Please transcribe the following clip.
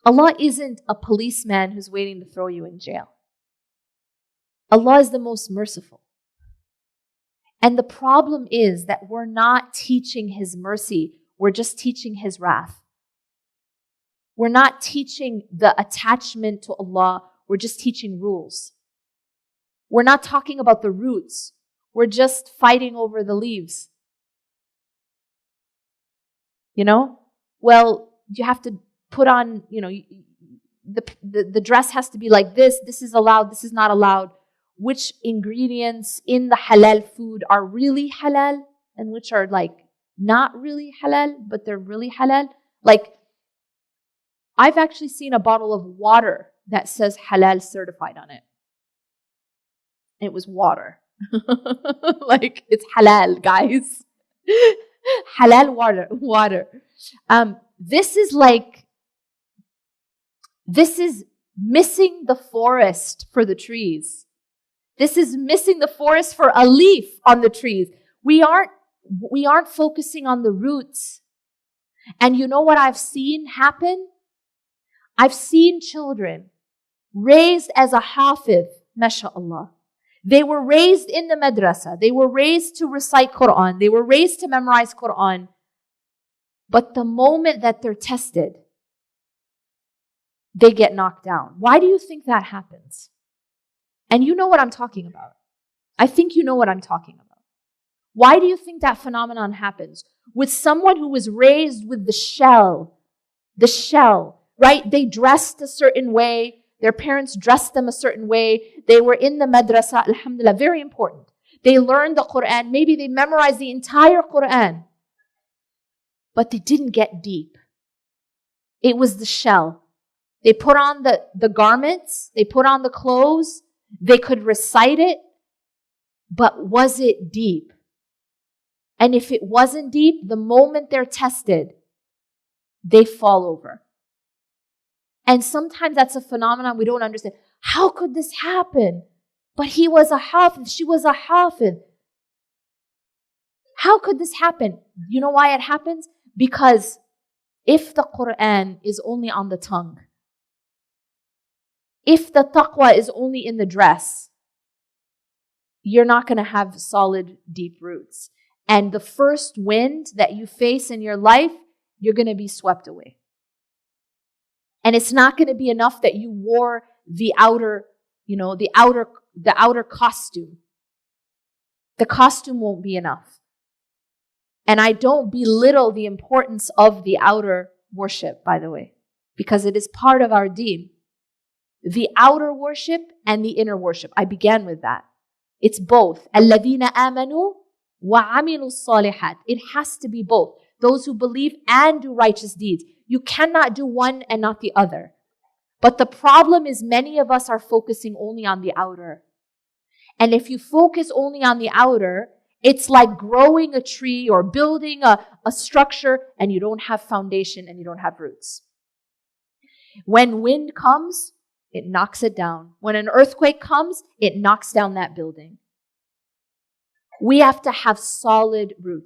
Allah isn't a policeman who's waiting to throw you in jail. Allah is the most merciful. And the problem is that we're not teaching His mercy, we're just teaching His wrath. We're not teaching the attachment to Allah, we're just teaching rules. We're not talking about the roots, we're just fighting over the leaves. You know? Well, you have to put on, the dress has to be like this is allowed, this is not allowed. Which ingredients in the halal food are really halal and which are like not really halal, but they're really halal. Like, I've actually seen a bottle of water that says halal certified on it. It was water. Like, it's halal, guys. Halal water. This is missing the forest for the trees. This is missing the forest for a leaf on the trees. We aren't focusing on the roots. And you know what I've seen happen? I've seen children raised as a hafiz, mashallah. They were raised in the madrasa. They were raised to recite Quran. They were raised to memorize Quran. But the moment that they're tested, they get knocked down. Why do you think that happens? And you know what I'm talking about. I think you know what I'm talking about. Why do you think that phenomenon happens? With someone who was raised with the shell, right? They dressed a certain way. Their parents dressed them a certain way. They were in the madrasa, alhamdulillah, very important. They learned the Quran. Maybe they memorized the entire Quran. But they didn't get deep. It was the shell. They put on the garments. They put on the clothes. They could recite it. But was it deep? And if it wasn't deep, the moment they're tested, they fall over. And sometimes that's a phenomenon we don't understand. How could this happen? But he was a hafiz, she was a hafiz. How could this happen? You know why it happens? Because if the Quran is only on the tongue, if the taqwa is only in the dress, you're not going to have solid, deep roots. And the first wind that you face in your life, you're going to be swept away. And it's not going to be enough that you wore the outer costume. The costume won't be enough. And I don't belittle the importance of the outer worship, by the way, because it is part of our deen. The outer worship and the inner worship. I began with that. It's both. الَّذِينَ آمَنُوا وَعَمِلُوا الصَّالِحَاتِ. It has to be both. Those who believe and do righteous deeds. You cannot do one and not the other. But the problem is many of us are focusing only on the outer. And if you focus only on the outer, it's like growing a tree or building a structure and you don't have foundation and you don't have roots. When wind comes, it knocks it down. When an earthquake comes, it knocks down that building. We have to have solid roots.